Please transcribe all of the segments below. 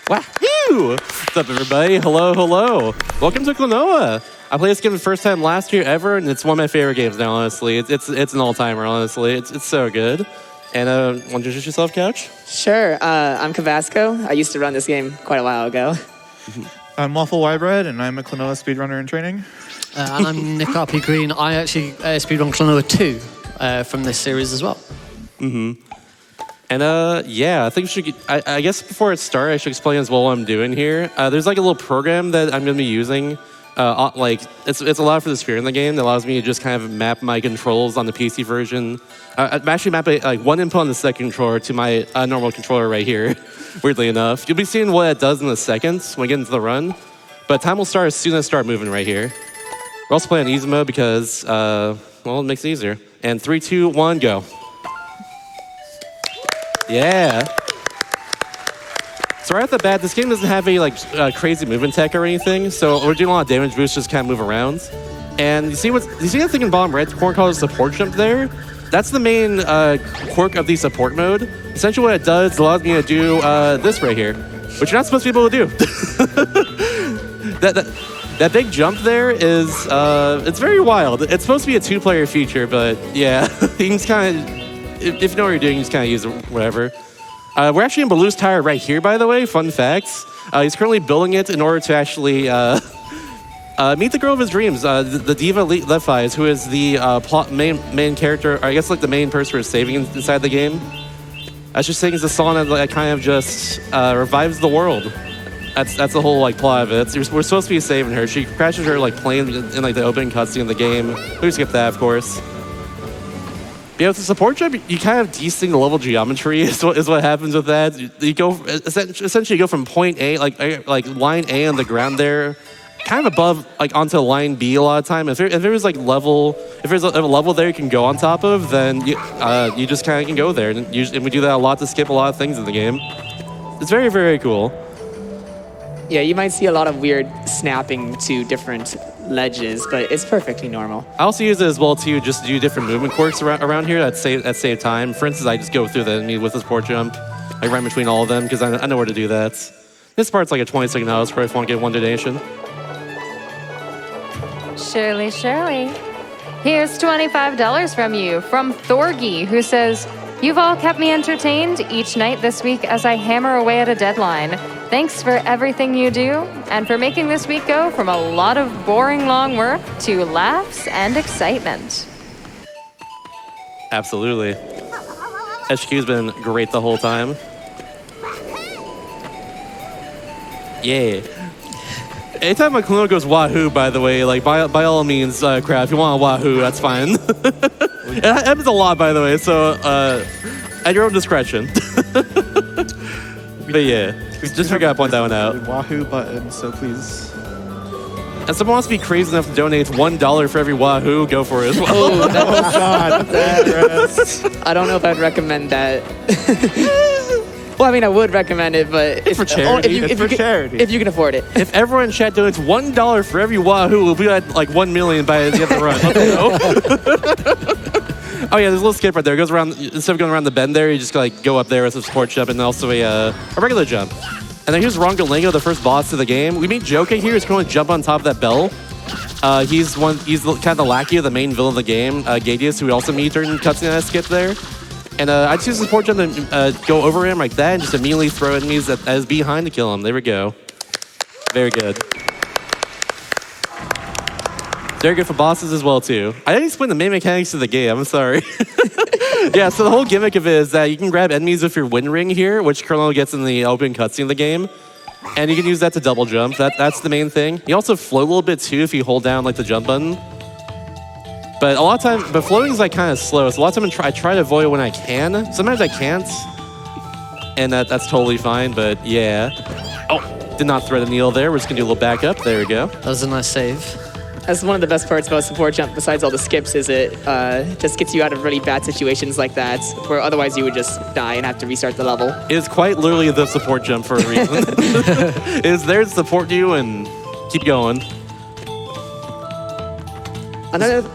Wahoo! What's up, everybody? Hello, hello. Welcome to Klonoa. I played this game the first time last year ever, and it's one of my favorite games now, honestly. It's an all-timer, honestly. It's so good. And want to introduce yourself, Couch? Sure. I'm Kobazco. I used to run this game quite a while ago. I'm wafflewhybread, and I'm a Klonoa speedrunner in training. And I'm nickrpgreen. I actually speedrun Klonoa 2 from this series as well. And yeah, I think we should get, I guess before it starts, I should explain as well what I'm doing here. There's like a little program that I'm going to be using. Like it's allowed for the spirit in the game that allows me to just kind of map my controls on the PC version. I'm actually mapping like one input on the second controller to my normal controller right here. Weirdly enough, you'll be seeing what it does in a second when we get into the run. But time will start as soon as I start moving right here. We're also playing easy mode because well, it makes it easier. And 3, 2, 1, go. Yeah. So right off the bat, this game doesn't have any like crazy movement tech or anything. So we're doing a lot of damage boosts, just kind of move around. And you see that thing in bottom right corner called a support jump there? That's the main quirk of the support mode. Essentially what it does allows me to do this right here, which you're not supposed to be able to do. That big jump there is, it's very wild. It's supposed to be a 2-player feature, but yeah, you can just kind of, if you know what you're doing, you just kind of use it, whatever. We're actually in Baloo's Tower right here, by the way, fun facts. He's currently building it in order to actually meet the girl of his dreams, the Diva Lefies, who is the main character, or I guess like the main person who's saving inside the game. I was just saying it's a song that kind of just revives the world. That's the whole like plot of it. We're supposed to be saving her. She crashes her like plane in like the opening cutscene of the game. We skip that, of course. But yeah, with the support jump, you kind of desync the level geometry is what happens with that. You go essentially go from point A, like line A on the ground there, kind of above like onto line B a lot of time. If there was like if there's a level there you can go on top of, then you just kind of can go there. And we do that a lot to skip a lot of things in the game. It's very, very cool. Yeah, you might see a lot of weird snapping to different ledges, but it's perfectly normal. I also use it as well too, just to do different movement quirks around here that save time. For instance, I just go through the enemy with the support jump, like right between all of them, because I know where to do that. This part's like a 20-second house, probably if I want to get one donation. Shirley. Here's $25 from you, from Thorgy, who says, "You've all kept me entertained each night this week as I hammer away at a deadline. Thanks for everything you do, and for making this week go from a lot of boring long work to laughs and excitement." Absolutely. HQ's been great the whole time. Yeah. Anytime my Klonoa goes wahoo, by the way, like by all means, crap, if you want a wahoo, that's fine. It happens a lot, by the way, so at your own discretion. But yeah, just forgot to point that one out. Wahoo button, so please. And someone wants to be crazy enough to donate $1 for every wahoo, go for it as well. Oh, God. I don't know if I'd recommend that. Well, I mean, I would recommend it, but it's for charity. If you can afford it. If everyone in chat donates $1 for every wahoo, we'll be at like 1 million by the end of the run. Oh yeah, there's a little skip right there. It goes around, instead of going around the bend there, you just like go up there with a support jump and also a regular jump. And then here's Rongolingo, the first boss of the game. We meet Joka here. He's going to jump on top of that bell. He's kind of the lackey of the main villain of the game, Gadius, who we also meet during cutscene that I skipped there. And I just use the support jump to go over him like that and just immediately throw enemies as behind to kill him. There we go. Very good. Very good for bosses as well, too. I didn't explain the main mechanics of the game. I'm sorry. Yeah, so the whole gimmick of it is that you can grab enemies with your wind ring here, which Klonoa gets in the opening cutscene of the game. And you can use that to double jump. That's the main thing. You also float a little bit, too, if you hold down like the jump button. But a lot of time, but floating is like kind of slow. So a lot of time I try to avoid it when I can. Sometimes I can't, and that's totally fine. But yeah, oh, did not thread a needle there. We're just gonna do a little backup. There we go. That was a nice save. That's one of the best parts about support jump, besides all the skips, is it just gets you out of really bad situations like that, where otherwise you would just die and have to restart the level. It is quite literally the support jump for a reason. It is there to support you and keep going.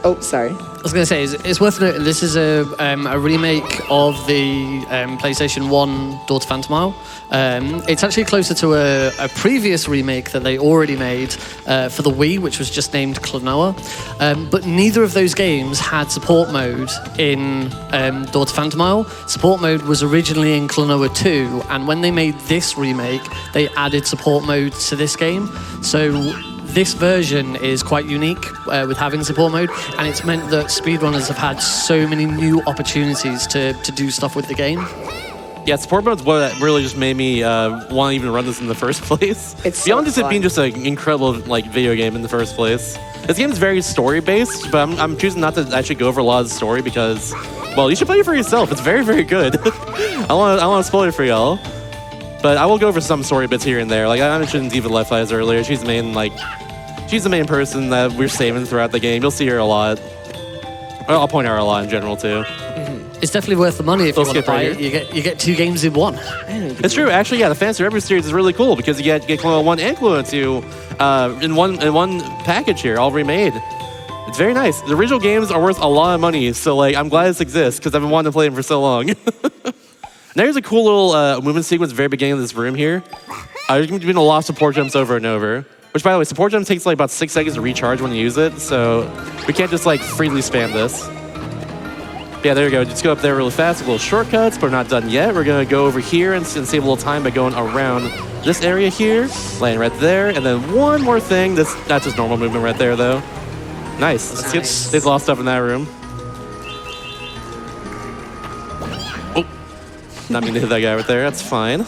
Oh, sorry. I was going to say, it's worth noting this is a remake of the PlayStation 1 Door to Phantasy. It's actually closer to a previous remake that they already made for the Wii, which was just named Klonoa. But neither of those games had support mode in Door to Phantasy. Support mode was originally in Klonoa 2, and when they made this remake, they added support mode to this game. So this version is quite unique with having support mode, and it's meant that speedrunners have had so many new opportunities to do stuff with the game. Yeah, support mode's what really just made me want to even run this in the first place. It's beyond so just it being just an incredible video game in the first place. This game is very story based, but I'm choosing not to actually go over a lot of the story because, well, you should play it for yourself. It's very, very good. I want to spoil it for y'all, but I will go over some story bits here and there. Like I mentioned Diva Left Eyes earlier. She's the main person that we're saving throughout the game. You'll see her a lot. Well, I'll point her out a lot in general too. It's definitely worth the money if you want to buy right it. You get 2 games in one. It's true. Actually, yeah, the Phantasy Reverie series is really cool because you get Klonoa 1 and Klonoa 2 in one package here, all remade. It's very nice. The original games are worth a lot of money, so like I'm glad this exists because I've been wanting to play them for so long. There's a cool little movement sequence at the very beginning of this room here. There's going to be a lot of support jumps over and over. Which, by the way, support jump takes like about 6 seconds to recharge when you use it, so we can't just like freely spam this. Yeah, there you go. Just go up there really fast, little shortcuts, but we're not done yet. We're gonna go over here and save a little time by going around this area here, landing right there, and then one more thing. That's just normal movement right there, though. Nice. Let's get there's a lot of stuff in that room. Oh, not meaning to hit that guy right there. That's fine.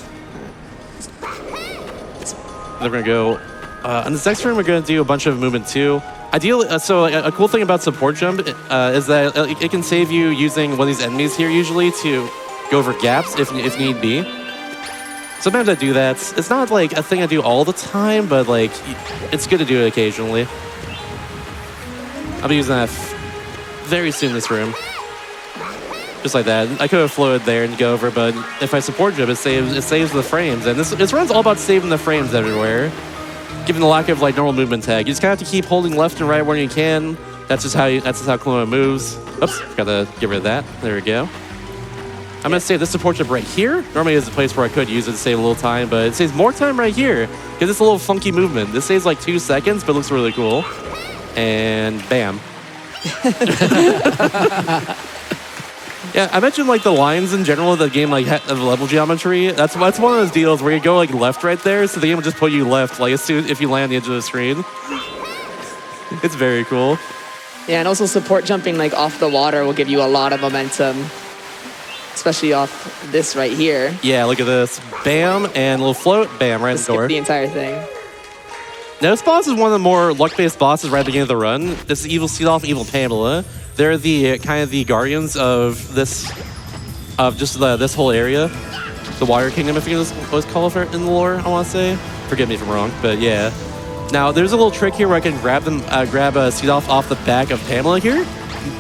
Then we're gonna go. On this next room, we're going to do a bunch of movement too. Ideally, so a cool thing about support jump is that it can save you using one of these enemies here usually to go over gaps if need be. Sometimes I do that. It's not like a thing I do all the time, but like it's good to do it occasionally. I'll be using that very soon in this room. Just like that. I could have floated there and go over, but if I support jump, it saves the frames. And this run's all about saving the frames everywhere. Given the lack of like normal movement tag, you just kind of have to keep holding left and right where you can. That's just how Klonoa moves. Oops, gotta get rid of that. There we go. I'm gonna save this support jump right here. Normally is a place where I could use it to save a little time, but it saves more time right here because it's a little funky movement. This saves like 2 seconds, but it looks really cool. And bam. Yeah, I mentioned like the lines in general of the game, like the level geometry. That's one of those deals where you go like left right there, so the game will just put you left like as soon if you land on the edge of the screen. It's very cool. Yeah, and also support jumping like off the water will give you a lot of momentum, especially off this right here. Yeah, look at this. Bam, and a little float. Bam, right in the door. Skip the entire thing. Now, this boss is one of the more luck-based bosses right at the beginning of the run. This is Evil Seedoff and Evil Pamela. They're the kind of the guardians of this whole area. The Water Kingdom, I think it was called in the lore, I want to say. Forgive me if I'm wrong, but yeah. Now, there's a little trick here where I can grab Seedoff off the back of Pamela here.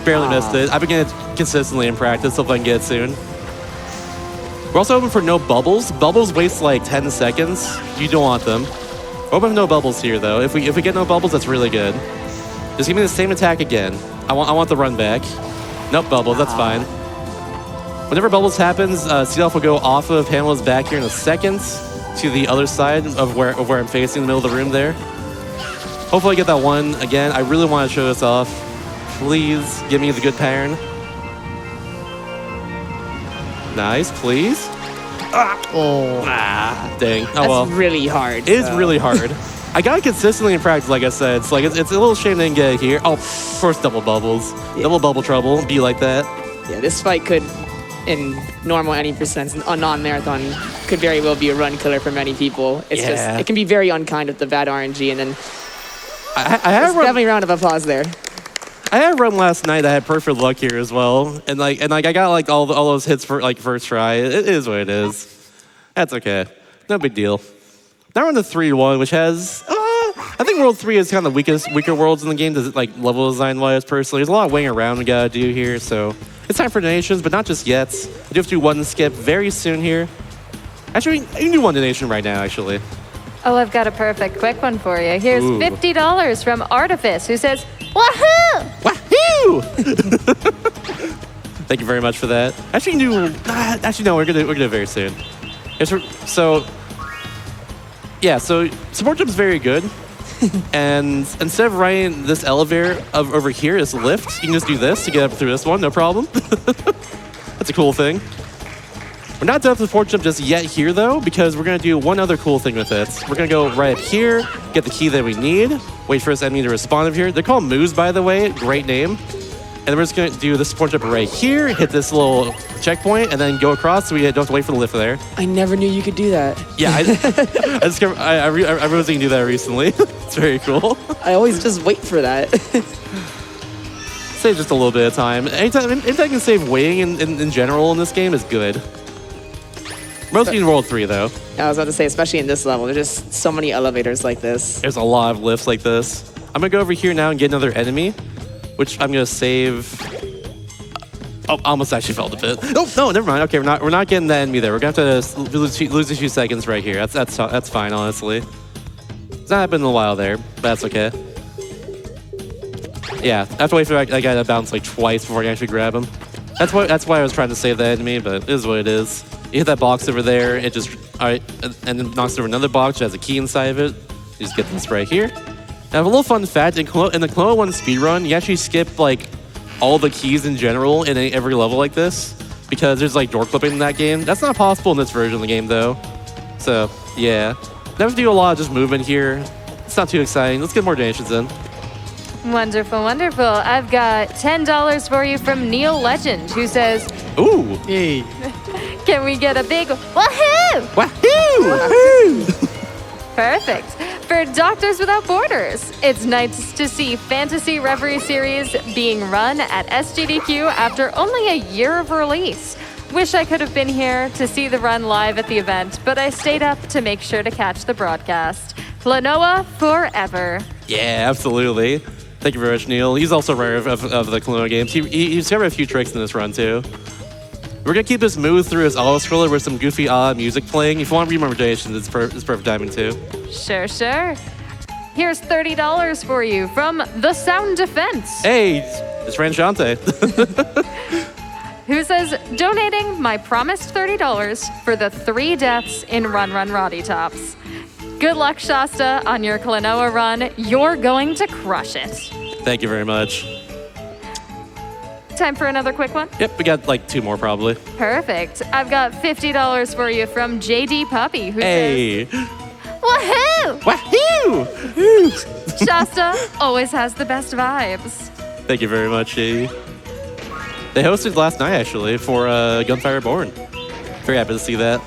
Barely missed it. I've been getting it consistently in practice, so if I can get it soon. We're also open for no bubbles. Bubbles waste like 10 seconds. You don't want them. We're open for no bubbles here, though. If we get no bubbles, that's really good. Just give me the same attack again. I want the run back. Nope, bubbles, that's fine. Whenever bubbles happens, Seedoff will go off of Pamela's back here in a second to the other side of where I'm facing, in the middle of the room there. Hopefully I get that one again. I really want to show this off. Please give me the good pattern. Nice, please. Dang. Oh well. That's really hard. It is really hard. I got it consistently in practice, like I said. It's like it's a little shame I didn't get it here. Oh, of course, double bubbles. Yeah. Double bubble trouble. Be like that. Yeah, this fight could, in normal any percent, a non-marathon, could very well be a run killer for many people. It's just, it can be very unkind with the bad RNG, and then I had definitely a round of applause there. I had a run last night that had perfect luck here as well, and I got like all those hits for like first try. It is what it is. That's okay. No big deal. Now we're on the 3-1, which has I think World 3 is kind of the weaker worlds in the game, like level design wise. Personally, there's a lot of winging around we gotta do here, so it's time for donations, but not just yet. I do have to do one skip very soon here. Actually, I can do one donation right now. Actually. Oh, I've got a perfect quick one for you. Here's Ooh. $50 from Artifice, who says, "Wahoo! Wahoo! Wahoo! Thank you very much for that. Actually, no, we're gonna do it very soon. So support jump's very good. And instead of riding this elevator over here as a lift, you can just do this to get up through this one, no problem. That's a cool thing. We're not done with the support jump just yet here, though, because we're going to do one other cool thing with it. We're going to go right up here, get the key that we need, wait for this enemy to respawn up here. They're called moves, by the way. Great name. And then we're just going to do the support jump right here, hit this little checkpoint, and then go across so we don't have to wait for the lift there. I never knew you could do that. Yeah, I realized you can do that recently. It's very cool. I always just wait for that. Save just a little bit of time. Anytime I can save waiting in general in this game is good. Mostly in World 3, though. I was about to say, especially in this level, there's just so many elevators like this. There's a lot of lifts like this. I'm going to go over here now and get another enemy, which I'm going to save. Oh, I almost actually fell a bit. Oh, no, never mind. Okay, we're not getting that enemy there. We're going to have to lose a few seconds right here. That's fine, honestly. It's not happened in a while there, but that's okay. Yeah, I have to wait for that guy to bounce like twice before I can actually grab him. That's why I was trying to save that enemy, but it is what it is. You hit that box over there, it just, and then knocks over another box that has a key inside of it. You just get this right here. Now, a little fun fact, in the Klonoa 1 speedrun, you actually skip, like, all the keys in general in every level like this, because there's, like, door clipping in that game. That's not possible in this version of the game, though. So, yeah. Never do a lot of just movement here. It's not too exciting. Let's get more donations in. Wonderful, wonderful. I've got $10 for you from Neil Legend, who says, Ooh. Yay. can we get a big wahoo? Wahoo! Perfect. For Doctors Without Borders, it's nice to see Phantasy Reverie series being run at SGDQ after only a year of release. Wish I could have been here to see the run live at the event, but I stayed up to make sure to catch the broadcast. Klonoa forever. Yeah, absolutely. Thank you very much, Neil. He's also rare of the Klonoa games. He's covered a few tricks in this run, too. We're going to keep this smooth through his auto-scroller with some goofy music playing. If you want to read more donations, it's perfect timing, too. Sure. Here's $30 for you from The Sound Defense. Hey, it's Ranchante. Who says, donating my promised $30 for the 3 deaths in Run Run Roddy Tops. Good luck, Shasta, on your Klonoa run. You're going to crush it. Thank you very much. Time for another quick one? Yep, we got like 2 more probably. Perfect. I've got $50 for you from JD Puppy, who says, woohoo! Wahoo! Shasta always has the best vibes. Thank you very much, JD. They hosted last night, actually, for Gunfire Reborn. Very happy to see that.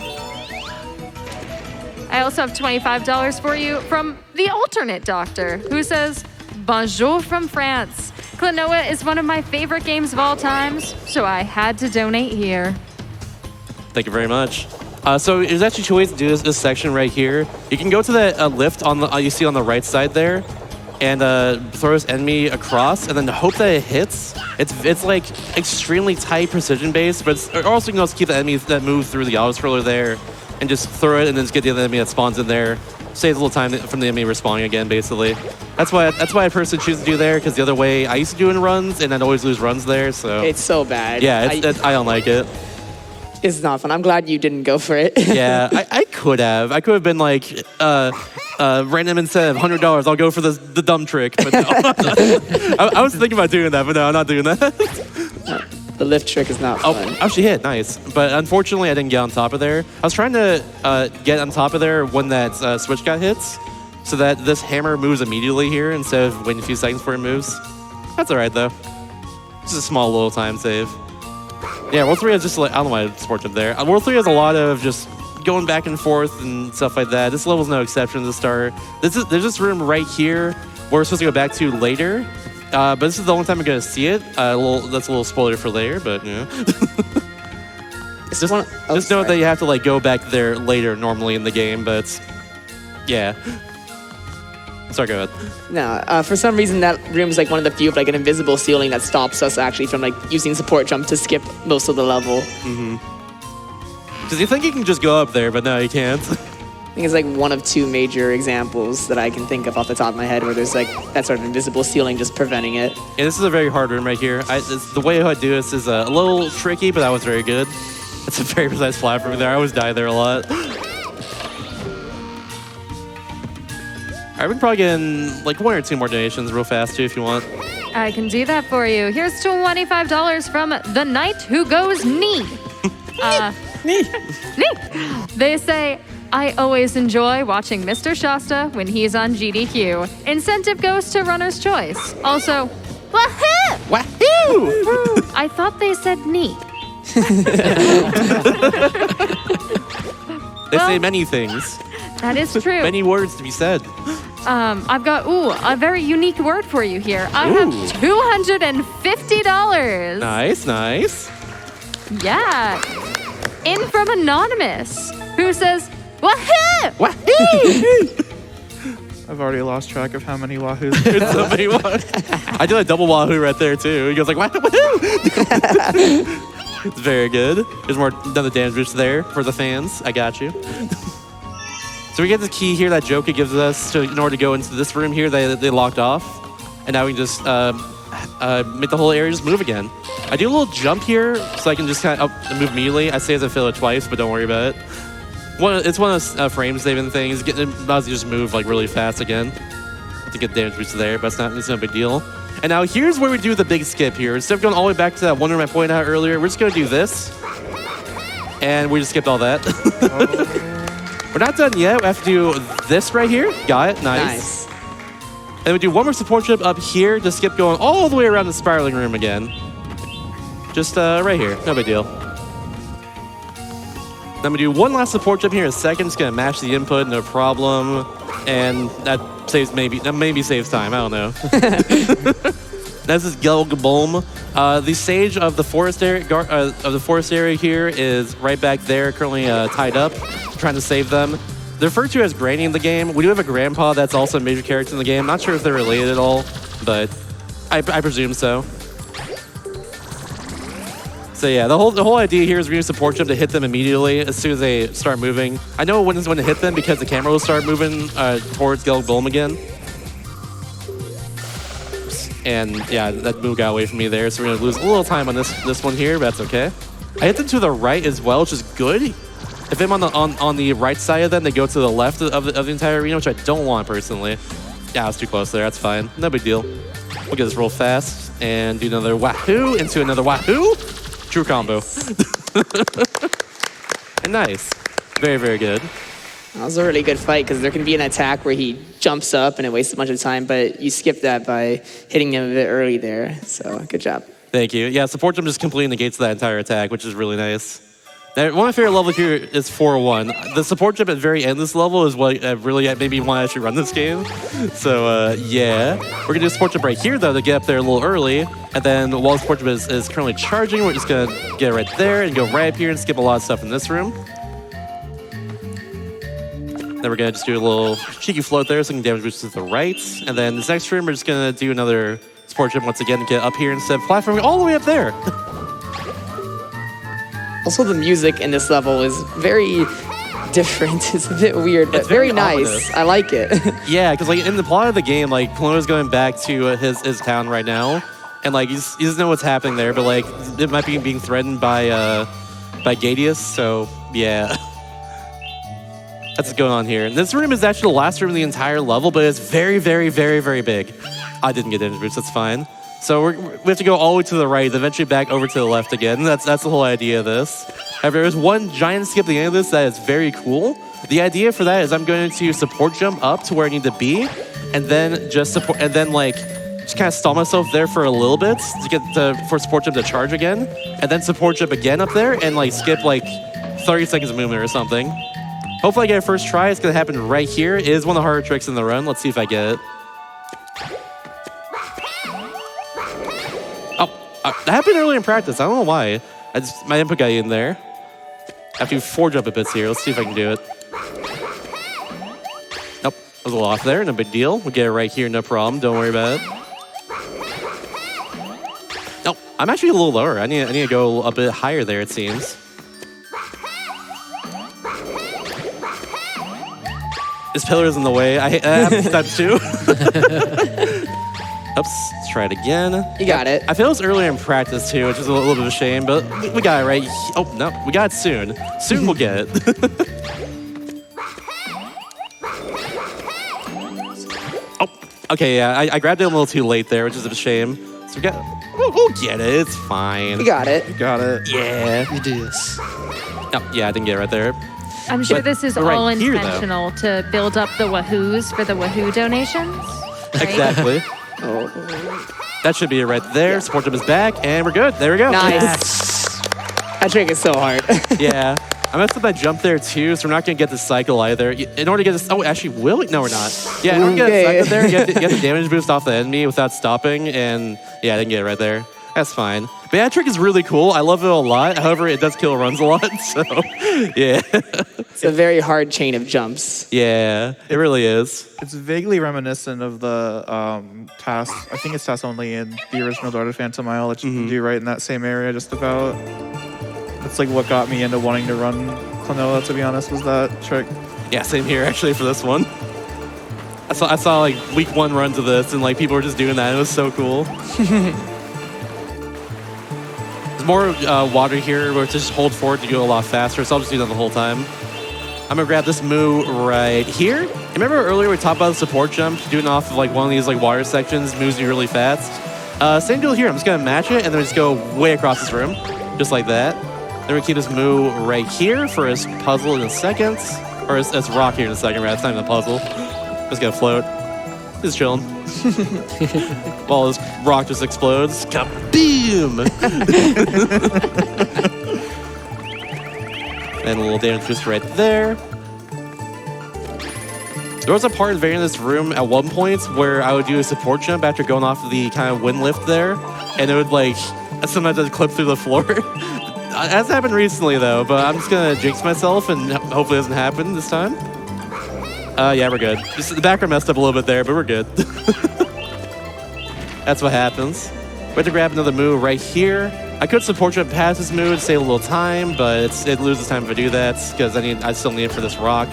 I also have $25 for you from the alternate doctor, who says, bonjour from France. Klonoa is one of my favorite games of all times, so I had to donate here. Thank you very much. So there's actually 2 ways to do this section right here. You can go to the lift on the you see on the right side there, and throw this enemy across, and then hope that it hits. It's like extremely tight precision based, but also you can also keep the enemies that move through the auto scroller there, and just throw it, and then just get the other enemy that spawns in there. Saves a little time from the enemy respawning again, basically. That's why I personally choose to do there, because the other way I used to do in runs, and I'd always lose runs there. So It's so bad. yeah, I don't like it. It's not fun. I'm glad you didn't go for it. Yeah, I could have. I could have been like, random incentive, $100. I'll go for the dumb trick. But no. I was thinking about doing that, but no, I'm not doing that. The lift trick is not fun. Oh, she hit. Nice. But unfortunately, I didn't get on top of there. I was trying to get on top of there when that switch got hits, so that this hammer moves immediately here instead of waiting a few seconds before it moves. That's all right, though. Just a small little time save. Yeah, World 3 has just like, I don't know why I support them there. World 3 has a lot of just going back and forth and stuff like that. This level's no exception to the start. There's this room right here where we're supposed to go back to later. But this is the only time I'm going to see it. That's a little spoiler for later, but, you know. Just know that you have to, like, go back there later normally in the game, but, yeah. Sorry, go ahead. No, for some reason that room is like one of the few with like an invisible ceiling that stops us actually from like using support jump to skip most of the level. Because you think you can just go up there, but no, you can't. I think it's like one of two major examples that I can think of off the top of my head where there's like that sort of invisible ceiling just preventing it. Yeah, this is a very hard room right here. The way I do this is a little tricky, but that was very good. It's a very precise platform there. I always die there a lot. Alright, we can probably get in like 1 or 2 more donations real fast too if you want. I can do that for you. Here's $25 from the Knight Who Goes Knee. Knee. They say, I always enjoy watching Mr. Shasta when he's on GDQ. Incentive goes to Runner's Choice. Also, wahoo! Wahoo! I thought they said knee. They say many things. That is true. Many words to be said. I've got, a very unique word for you here. I have $250. Nice, nice. Yeah. In from Anonymous, who says, wahoo! Wahoo! I've already lost track of how many wahoos. There's so many I did a double wahoo right there too. He goes like, wahoo! It's very good. There's another damage boost there for the fans. I got you. So we get the key here that Joker gives us in order to go into this room here they locked off. And now we can just make the whole area just move again. I do a little jump here so I can just kind of move immediately. I say as I fail it twice, but don't worry about it. It's one of those frame saving things. Allows you to just move like really fast again to get damage boost there, but it's no big deal. And now here's where we do the big skip here. Instead of going all the way back to that one room I pointed out earlier, we're just going to do this. And we just skipped all that. We're not done yet. We have to do this right here. Got it. Nice. And we do one more support chip up here to skip going all the way around the spiraling room again. Just right here. No big deal. Then we do one last support chip here in a second. Just going to match the input. No problem. And that maybe saves time. I don't know. This is Gelgabulm. The stage of the forest area here is right back there, currently tied up, trying to save them. They're referred to as Granny in the game. We do have a grandpa that's also a major character in the game. Not sure if they're related at all, but I presume so. So yeah, the whole idea here is we're going to support them to hit them immediately as soon as they start moving. I know when to hit them because the camera will start moving towards Gelgabulm again. And yeah, that move got away from me there, so we're gonna lose a little time on this one here, but that's okay. I hit them to the right as well, which is good. If I'm on the right side of them, they go to the left of the entire arena, which I don't want personally. Yeah, I was too close there. That's fine. No big deal. We'll get this real fast and do another wahoo into another wahoo. True combo. And nice. Very, very good. That was a really good fight because there can be an attack where he jumps up and it wastes a bunch of time, but you skip that by hitting him a bit early there. So good job. Thank you. Yeah, support jump just completely negates that entire attack, which is really nice. Now, one of my favorite levels here is 4-1. The support jump at the very end of this level is what really made me want to actually run this game. So yeah, we're gonna do a support jump right here though to get up there a little early, and then while the support jump is currently charging, we're just gonna get it right there and go right up here and skip a lot of stuff in this room. Then we're gonna just do a little cheeky float there so we can damage boost to the right. And then this next room, we're just gonna do another support jump once again to get up here instead of platforming all the way up there. Also, the music in this level is very different. It's a bit weird, but it's very nice. ominous. I like it. Yeah, because like in the plot of the game, like Klonoa's going back to his town right now, and like he doesn't know what's happening there, but like it might be being threatened by Gadius. So yeah. That's what's going on here. And this room is actually the last room in the entire level, but it's very, very, very, very big. I didn't get damage boost, that's fine. So we have to go all the way to the right, eventually back over to the left again. That's the whole idea of this. However, there's one giant skip at the end of this that is very cool. The idea for that is I'm going to support jump up to where I need to be, and then just kind of stall myself there for a little bit to get for support jump to charge again, and then support jump again up there and like skip like 30 seconds of movement or something. Hopefully I get it first try. It's going to happen right here. It is one of the harder tricks in the run. Let's see if I get it. Oh, that happened early in practice. I don't know why. My input got in there. I have to do 4 jump bits here. Let's see if I can do it. Nope. I was a little off there. No big deal. We'll get it right here. No problem. Don't worry about it. Nope. I'm actually a little lower. I need to go a bit higher there, it seems. This pillar's in the way. I have times 2. Oops, let's try it again. You got it. I failed this earlier in practice too, which is a little bit of a shame, but we got it right. Oh, no, we got it soon. Soon we'll get it. Oh, okay, yeah, I grabbed it a little too late there, which is a shame. So we'll get it, it's fine. You got it. You got it. Yeah. You do this. Oh, yeah, I didn't get it right there. I'm sure But this is right all here, though. intentional to build up the Wahoos for the Wahoo donations. Right? Exactly. That should be it right there. Support jump is back, and we're good. There we go. Nice. That trick is so hard. Yeah. I messed up that jump there too, so we're not going to get the cycle either. In order to get this, oh, actually, will we? No, we're not. Yeah, in order to get a cycle there, you have to damage boost off the enemy without stopping, and yeah, I didn't get it right there. That's fine. But yeah, that trick is really cool. I love it a lot. However, it does kill runs a lot, so yeah. It's a very hard chain of jumps. Yeah, it really is. It's vaguely reminiscent of the task. I think it's task only in the original Daughter of Phantom Isle that you can do right in that same area just about. It's like what got me into wanting to run Klonoa, to be honest, was that trick. Yeah, same here actually for this one. I saw like week 1 runs of this, and like people were just doing that. It was so cool. There's more water here where to just hold forward to go a lot faster, so I'll just do that the whole time. I'm gonna grab this move right here. Remember earlier we talked about the support jump, doing off of like one of these like water sections, moves you really fast. Same deal here. I'm just gonna match it and then just go way across this room, just like that. Then we keep this move right here for his puzzle in a second, or his rock here in a second. Right, it's not even a puzzle. Just gonna float. Just chilling. While this rock just explodes. Kaboom! And a little damage boost right there. There was a part very in this room at one point where I would do a support jump after going off the kind of wind lift there, and it would like sometimes I'd clip through the floor. It has happened recently though, but I'm just gonna jinx myself and hopefully it doesn't happen this time. Yeah, we're good. Just the background messed up a little bit there, but we're good. That's what happens. We have to grab another move right here. I could support jump past this move to save a little time, but it loses time if I do that because I still need it for this rock.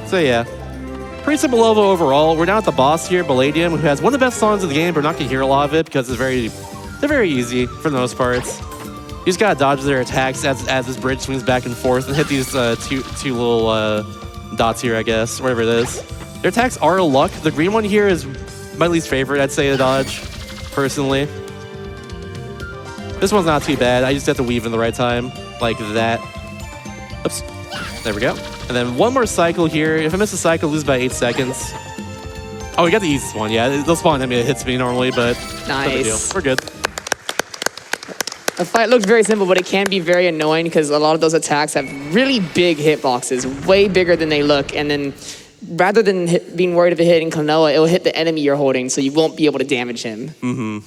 So yeah, pretty simple level overall. We're down at the boss here, Palladium, who has one of the best songs of the game, but we're not gonna hear a lot of it because they're very easy for the most part. You just gotta dodge their attacks as this bridge swings back and forth and hit these two little dots here, I guess, whatever it is. Their attacks are luck. The green one here is my least favorite, I'd say, to dodge, personally. This one's not too bad. I just have to weave in the right time, like that. Oops. There we go. And then one more cycle here. If I miss a cycle, I lose by 8 seconds. Oh, we got the easiest one. Yeah, they'll spawn at me. It hits me normally, but no big deal. We're good. The fight looks very simple, but it can be very annoying because a lot of those attacks have really big hitboxes, way bigger than they look. And then rather than being worried of it hitting Klonoa, it will hit the enemy you're holding, so you won't be able to damage him. Mm-hmm.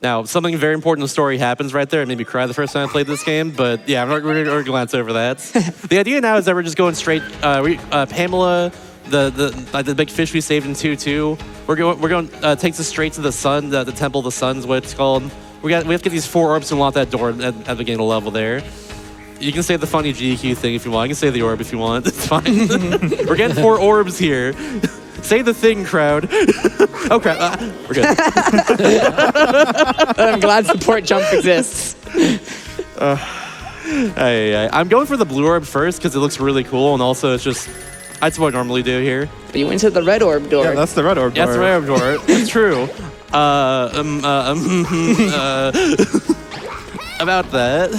Now, something very important in the story happens right there. It made me cry the first time I played this game, but yeah, we're going to glance over that. The idea now is that we're just going straight, Pamela, the big fish we saved in 2-2, we're going takes us straight to the sun, the Temple of the Sun is what it's called. We have to get these 4 orbs and unlock that door at the beginning of the level there. You can say the funny GQ thing if you want. You can say the orb if you want. It's fine. We're getting 4 orbs here. Say the thing, crowd. Oh, crap. We're good. I'm glad support jump exists. I'm going for the blue orb first because it looks really cool, and also it's just, that's what I normally do here. But you went to the red orb door. Yeah, that's the red orb door. Yeah, that's the red orb door. It's true. About that.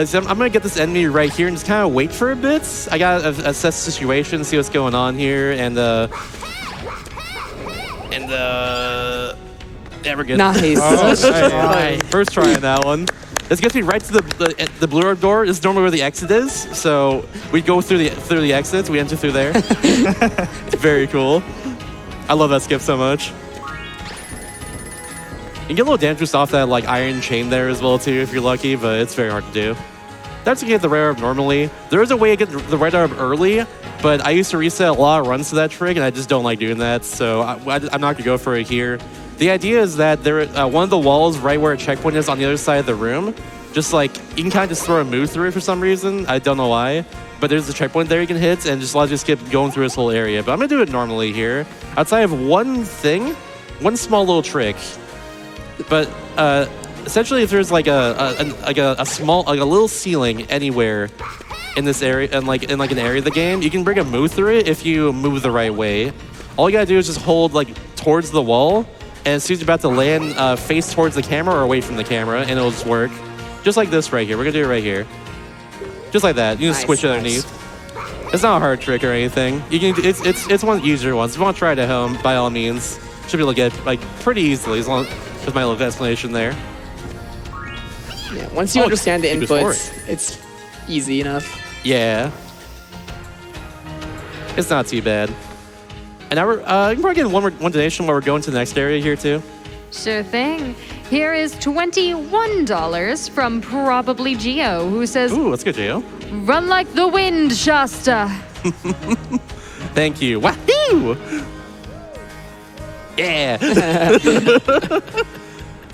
So I'm gonna get this enemy right here and just kind of wait for a bit. I gotta assess the situation, see what's going on here, and yeah, we're good. Nice. First try on that one. This gets me right to the blue orb door. This is normally where the exit is, so we go through the exits. We enter through there. It's very cool. I love that skip so much. You can get a little damage boost off that like iron chain there as well too if you're lucky, but it's very hard to do. That's to get the red orb normally. There is a way to get the red orb early, but I used to reset a lot of runs to that trick, and I just don't like doing that, so I'm not gonna go for it here. The idea is that there, one of the walls right where a checkpoint is on the other side of the room, just like you can kind of just throw a move through it for some reason. I don't know why. but there's a checkpoint there you can hit, and just allows you to skip going through this whole area. But I'm gonna do it normally here. Outside of one small little trick. But essentially, if there's like a small, like a little ceiling anywhere in this area, and like in an area of the game, you can bring a move through it if you move the right way. All you gotta do is just hold like towards the wall, and as soon as you're about to land, face towards the camera or away from the camera, and it'll just work. Just like this right here. We're gonna do it right here. Just like that. You can switch it underneath. It's not a hard trick or anything. You can. It's one of the easier ones. If you want to try it at home, by all means, should be able to get it, like pretty easily, as long as my little explanation there. Yeah, once you understand the inputs, it's easy enough. Yeah. It's not too bad. And now we're you can probably get one donation while we're going to the next area here too. Sure thing. Here is $21 from Probably Geo, who says, Ooh, let's go, Geo. "Run like the wind, Shasta." Thank you. Wahoo! Yeah.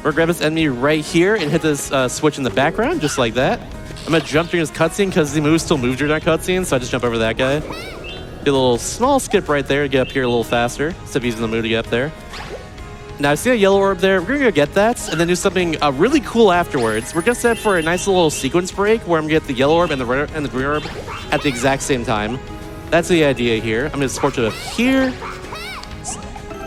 We're gonna grab this enemy right here and hit this switch in the background, just like that. I'm gonna jump during this cutscene because the moves still move during that cutscene, so I just jump over that guy. Do a little small skip right there to get up here a little faster, instead of using the move to get up there. Now, I see a yellow orb there. We're gonna go get that and then do something really cool afterwards. We're gonna set up for a nice little sequence break where I'm gonna get the yellow orb and the green orb at the exact same time. That's the idea here. I'm gonna support it up here.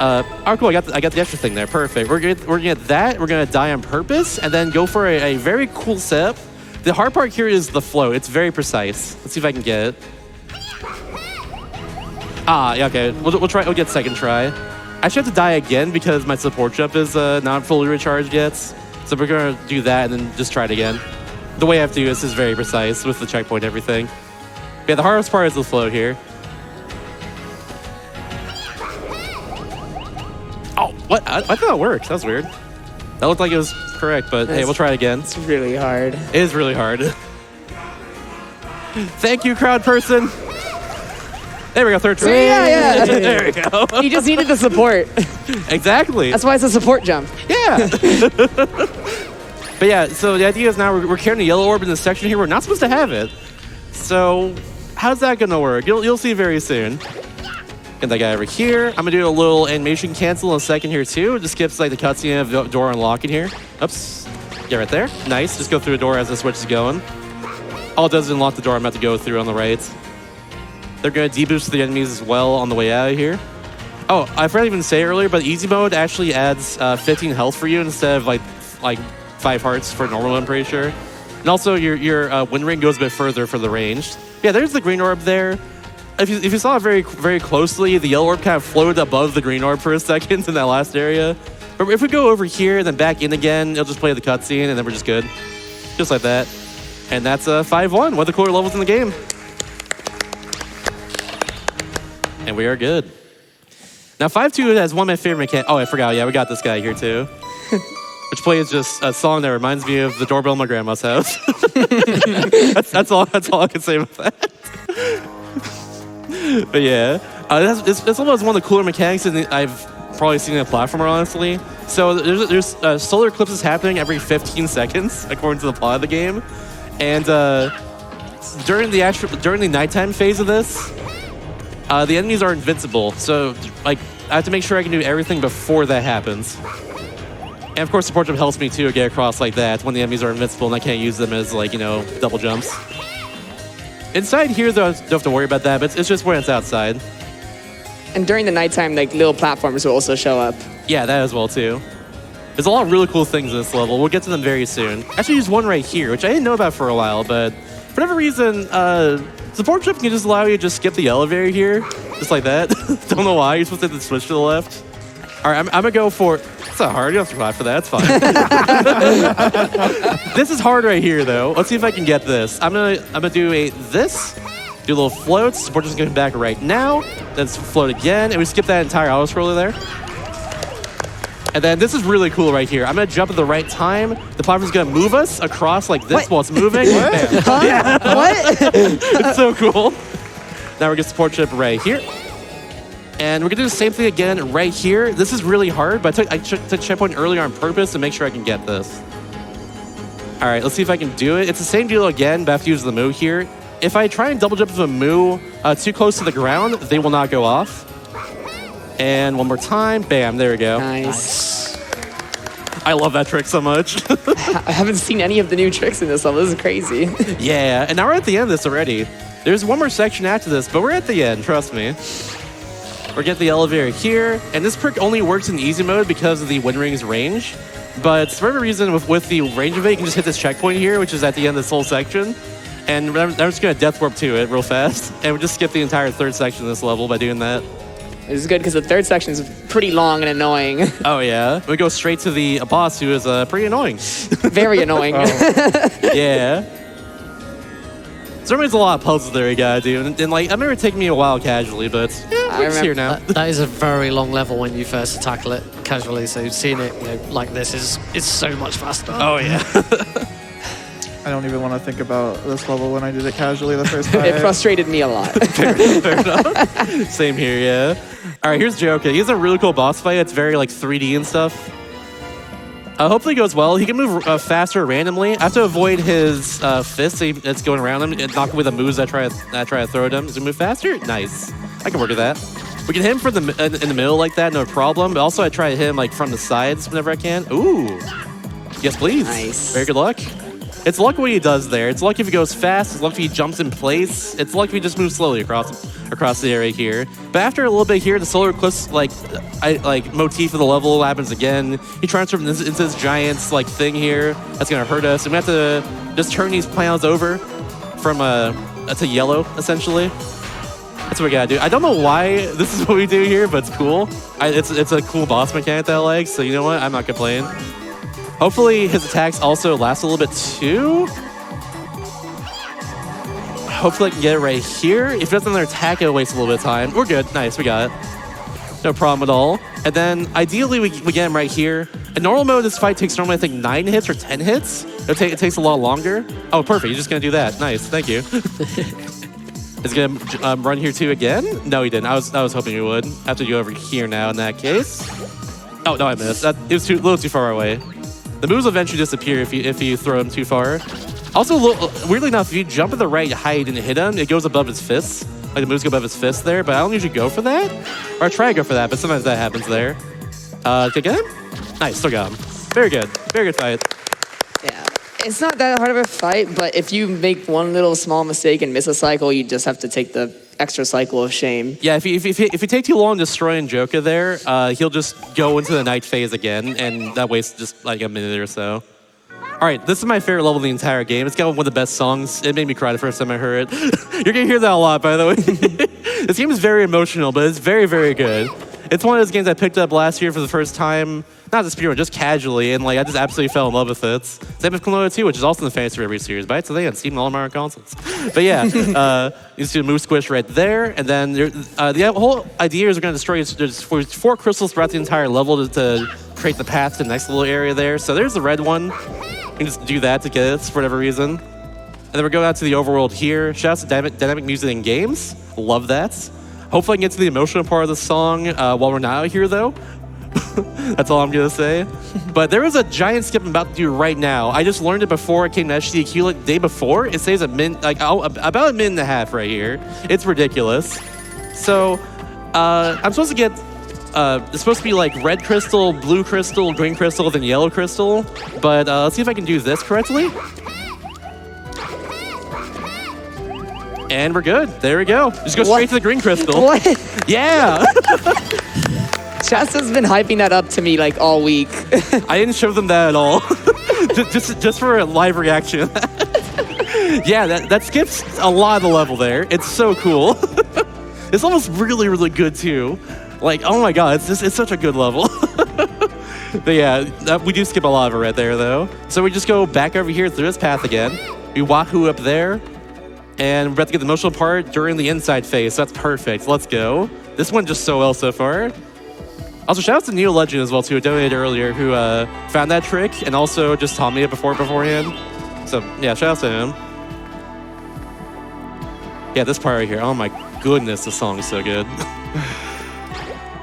Oh, cool! I got the extra thing there. Perfect. We're gonna get that. We're gonna die on purpose and then go for a very cool setup. The hard part here is the flow. It's very precise. Let's see if I can get it. Ah, yeah, okay. We'll try. We'll get second try. I actually have to die again because my support jump is not fully recharged yet. So we're gonna do that and then just try it again. The way I have to do this is very precise with the checkpoint and everything. Yeah, the hardest part is the flow here. Oh, what? I thought it worked. That was weird. That looked like it was correct, but hey, we'll try it again. It's really hard. It is really hard. Thank you, crowd person. There we go, third try. Yeah. There we go. You just needed the support. Exactly. That's why it's a support jump. Yeah. But yeah, so the idea is now we're carrying the yellow orb in this section here. We're not supposed to have it. So how's that gonna work? You'll see very soon. Get that guy over here. I'm gonna do a little animation cancel in a second here too. It just skips like the cutscene of the door unlocking here. Oops. Yeah, right there. Nice. Just go through the door as the switch is going. All it does is unlock the door I'm about to go through on the right. They're gonna deboost the enemies as well on the way out of here. Oh, I forgot to even say earlier, but easy mode actually adds 15 health for you instead of like 5 hearts for normal, I'm pretty sure. And also your wind ring goes a bit further for the ranged. Yeah, there's the green orb there. If you saw it very, very closely, the yellow orb kind of floated above the green orb for a second in that last area. But if we go over here and then back in again, it'll just play the cutscene and then we're just good. Just like that. And that's 5-1, one of the cooler levels in the game. And we are good. Now 5-2 has one of my favorite mechanics. Oh, I forgot. Yeah, we got this guy here too. Which plays just a song that reminds me of the doorbell in my grandma's house. that's all I can say about that. But yeah, it's almost one of the cooler mechanics that I've probably seen in a platformer, honestly. So there's solar eclipses happening every 15 seconds, according to the plot of the game. And during the nighttime phase of this, the enemies are invincible. So like I have to make sure I can do everything before that happens. And of course, support jump helps me too to get across like that when the enemies are invincible and I can't use them as like, double jumps. Inside here, though, I don't have to worry about that, but it's just when it's outside. And during the nighttime, like little platforms will also show up. Yeah, that as well too. There's a lot of really cool things in this level. We'll get to them very soon. Actually, there's one right here, which I didn't know about for a while, but for whatever reason, support jump can just allow you to just skip the elevator here, just like that. Don't know why. You're supposed to hit the switch to the left. All right, I'm gonna go for. It's not hard. You don't have to clap for that. It's fine. This is hard right here, though. Let's see if I can get this. I'm gonna do this. Do a little floats. Support just going back right now. Then float again, and we skip that entire auto scroller there. And then this is really cool right here. I'm gonna jump at the right time. The platform's gonna move us across like this while it's moving. What? Huh? Yeah. What? It's so cool. Now we're gonna support chip right here. And we're gonna do the same thing again right here. This is really hard, but I took checkpoint earlier on purpose to make sure I can get this. All right, let's see if I can do it. It's the same deal again, but I have to use the move here. if I try and double jump with a moo too close to the ground, they will not go off. And one more time, bam, there we go. Nice. I love that trick so much. I haven't seen any of the new tricks in this level. This is crazy. Yeah, and now we're at the end of this already. There's one more section after this, but we're at the end, trust me. We're getting the elevator here, and this perk only works in easy mode because of the Wind Ring's range. But for whatever reason, with the range of it, you can just hit this checkpoint here, which is at the end of this whole section. And I'm just going to death warp to it real fast, and we'll just skip the entire third section of this level by doing that. This is good because the third section is pretty long and annoying. Oh yeah, we go straight to the boss who is pretty annoying. Very annoying. Yeah. So there's a lot of puzzles there you gotta do, and like I remember it taking me a while casually, but yeah, we're here now. That is a very long level when you first tackle it casually. So seeing it, like this is so much faster. Oh yeah. I don't even want to think about this level when I did it casually the first time. It frustrated me a lot. Fair enough. Same here, yeah. All right, here's Joker. He has a really cool boss fight. It's very like 3D and stuff. Hopefully it goes well. He can move faster randomly. I have to avoid his fist that's going around him and knock away the moves I try to throw at him. Does he move faster? Nice. I can work with that. We can hit him from in the middle like that, no problem. But also I try to hit him like from the sides whenever I can. Ooh. Yes, please. Nice. Very good luck. It's luck what he does there. It's lucky if he goes fast. It's lucky if he jumps in place. It's lucky if he just moves slowly across the area here. But after a little bit here, the solar eclipse like motif of the level happens again. He transforms into this giant like thing here that's gonna hurt us. And we have to just turn these planets over from to yellow essentially. That's what we gotta do. I don't know why this is what we do here, but it's cool. It's a cool boss mechanic that I like. So you know what? I'm not complaining. Hopefully his attacks also last a little bit too. Hopefully I can get it right here. If it doesn't another attack, it'll waste a little bit of time. We're good. Nice, we got it. No problem at all. And then ideally we get him right here. In normal mode, this fight takes normally I think 9 hits or 10 hits. It takes a lot longer. Oh, perfect. You're just gonna do that. Nice. Thank you. Is he gonna run here too again? No, he didn't. I was hoping he would. I have to go over here now in that case. Oh no, I missed. It was a little too far away. The moves eventually disappear if you throw him too far. Also, weirdly enough, if you jump at the right height and hit him, it goes above his fists. Like the moves go above his fists there, but I don't usually go for that. Or I try to go for that, but sometimes that happens there. Did I get him? Nice, still got him. Very good. Very good fight. Yeah. It's not that hard of a fight, but if you make one little small mistake and miss a cycle, you just have to take the extra cycle of shame. Yeah, if you take too long destroying Joker there, he'll just go into the night phase again, and that wastes just like a minute or so. All right, this is my favorite level of the entire game. It's got one of the best songs. It made me cry the first time I heard it. You're gonna hear that a lot, by the way. This game is very emotional, but it's very, very good. It's one of those games I picked up last year for the first time, not as speedrun, just casually, and like I just absolutely fell in love with it. Same with Klonoa 2, which is also in the Phantasy Reverie series, but it's on Steam and all modern consoles. But yeah, you see the move squish right there, and then the whole idea is we're going to destroy. There's 4 crystals throughout the entire level to create the path to the next little area there. So there's the red one. You can just do that to get it for whatever reason. And then we're going out to the overworld here. Shouts to dynamic music and games. Love that. Hopefully I can get to the emotional part of the song while we're not out here, though. That's all I'm going to say. But there is a giant skip I'm about to do right now. I just learned it before it came to HDQ like the day before. It saves about a minute and a half right here. It's ridiculous. So I'm supposed to get... it's supposed to be like red crystal, blue crystal, green crystal, then yellow crystal. But let's see if I can do this correctly. And we're good. There we go. Just go straight to the green crystal. What? Yeah. Shasta's been hyping that up to me like all week. I didn't show them that at all. just for a live reaction. Yeah, that skips a lot of the level there. It's so cool. This level's really, really good too. Like, oh my god, it's such a good level. But yeah, we do skip a lot of it right there though. So we just go back over here through this path again. We wahoo up there. And we're about to get the emotional part during the inside phase. So that's perfect. Let's go. This went just so well so far. Also, shout out to Neo Legend as well, too, who donated earlier, who found that trick and also just taught me it beforehand. So, yeah, shout out to him. Yeah, this part right here. Oh, my goodness, the song is so good.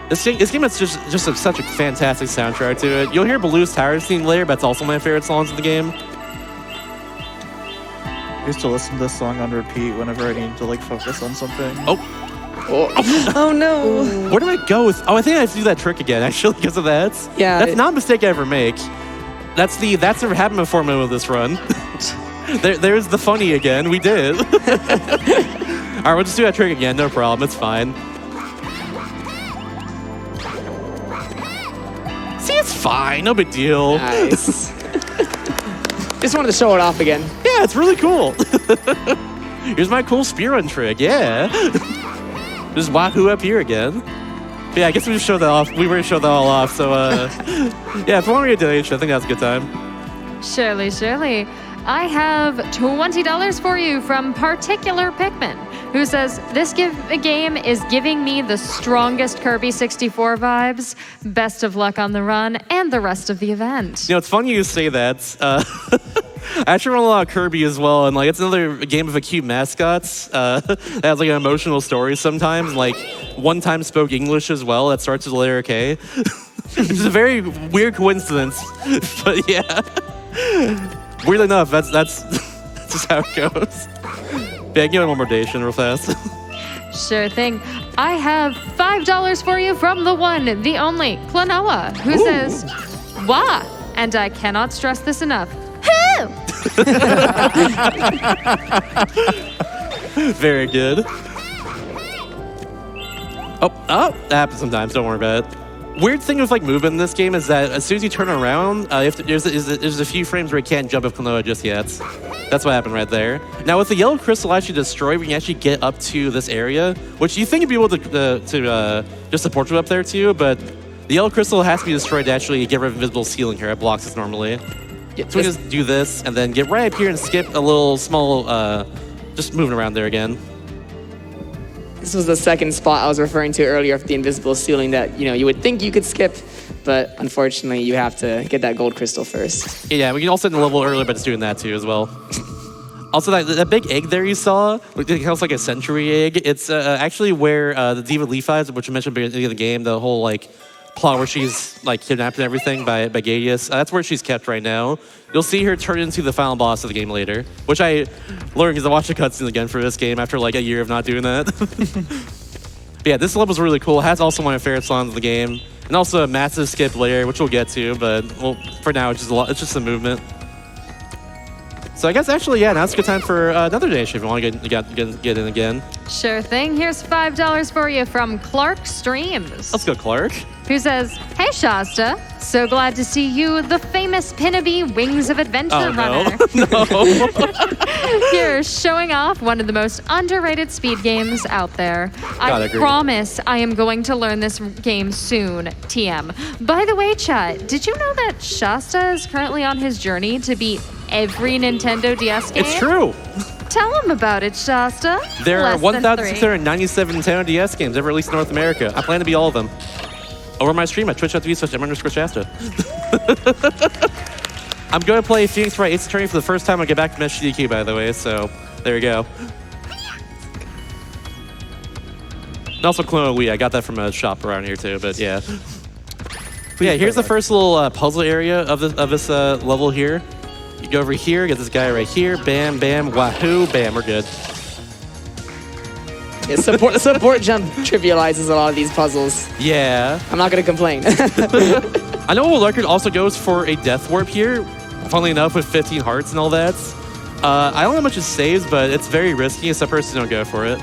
This game has just such a fantastic soundtrack to it. You'll hear Baloo's Tower theme later, but it's also my favorite songs of the game. used to listen to this song on repeat whenever I needed to like focus on something. Oh no. Where do I go with? Oh, I think I have to do that trick again, actually, because of that. Yeah, That's not a mistake I ever make. That's never happened before me with this run. There's the funny again. We did. All right, we'll just do that trick again. No problem. It's fine. See, it's fine. No big deal. Nice. Just wanted to show it off again. Yeah, it's really cool. Here's my cool spear run trick. Yeah. Just wahoo up here again. But yeah, I guess we just showed that off. We were to show that all off. So, yeah, if you want me to donation, I think that's a good time. Shirley. I have $20 for you from Particular Pikmin, who says, this game is giving me the strongest Kirby 64 vibes. Best of luck on the run and the rest of the event. You know, it's funny you say that. I actually run a lot of Kirby as well, and like it's another game of a cute mascots that has like an emotional story sometimes. Like one time spoke English as well. That starts with the letter K. It's a very weird coincidence, but yeah. Weirdly enough, that's just how it goes. Yeah, give me one more donation real fast. Sure thing. I have $5 for you from the one, the only, Klonoa, who says, wah, and I cannot stress this enough. Hoo! Very good. Oh, that happens sometimes. Don't worry about it. Weird thing with like movement in this game is that as soon as you turn around, there's a few frames where you can't jump with Klonoa just yet. That's what happened right there. Now with the yellow crystal actually destroyed, we can actually get up to this area, which you think you'd be able to just support you up there too, but the yellow crystal has to be destroyed to actually get rid of invisible ceiling here. It blocks us normally. So we just do this and then get right up here and skip a little small, just moving around there again. This was the second spot I was referring to earlier for the invisible ceiling that, you would think you could skip, but unfortunately you have to get that gold crystal first. Yeah, we can also end the level earlier by just doing that too as well. Also, that big egg there you saw, it looks like a century egg. It's actually where the Diva Leaf Eyes, which I mentioned at the beginning of the game, the whole like plot where she's like kidnapped and everything by Gadius. That's where she's kept right now. You'll see her turn into the final boss of the game later, which I learned because I watched the cutscene again for this game after like a year of not doing that. But yeah, this level's really cool. It has also one of my favorite songs of the game, and also a massive skip layer, which we'll get to. But well, for now, it's just a movement. So I guess actually, yeah, now's a good time for another donation if you want to get in again. Sure thing. Here's $5 for you from Clark Streams. Let's go, Clark. Who says, hey Shasta, so glad to see you, the famous Pinnaby Wings of Adventure runner. No. Here, showing off one of the most underrated speed games out there. I promise I am going to learn this game soon, TM. By the way, chat, did you know that Shasta is currently on his journey to beat every Nintendo DS game? It's true. Tell him about it, Shasta. There are 1,697 Nintendo DS games ever released in North America. I plan to be all of them. Over my stream at twitch.tv/m_Shasta. I'm going to play Phoenix Wright Ace Attorney for the first time when I get back from SGDQ, by the way, so there you go. And also Klonoa Wii, I got that from a shop around here too, but yeah. But yeah, here's the first little puzzle area of this level here. You go over here, get this guy right here, bam, bam, wahoo, bam, we're good. Yeah, support jump trivializes a lot of these puzzles. Yeah. I'm not going to complain. I know Record also goes for a death warp here, funnily enough, with 15 hearts and all that. I don't know how much it saves, but it's very risky, so person don't go for it.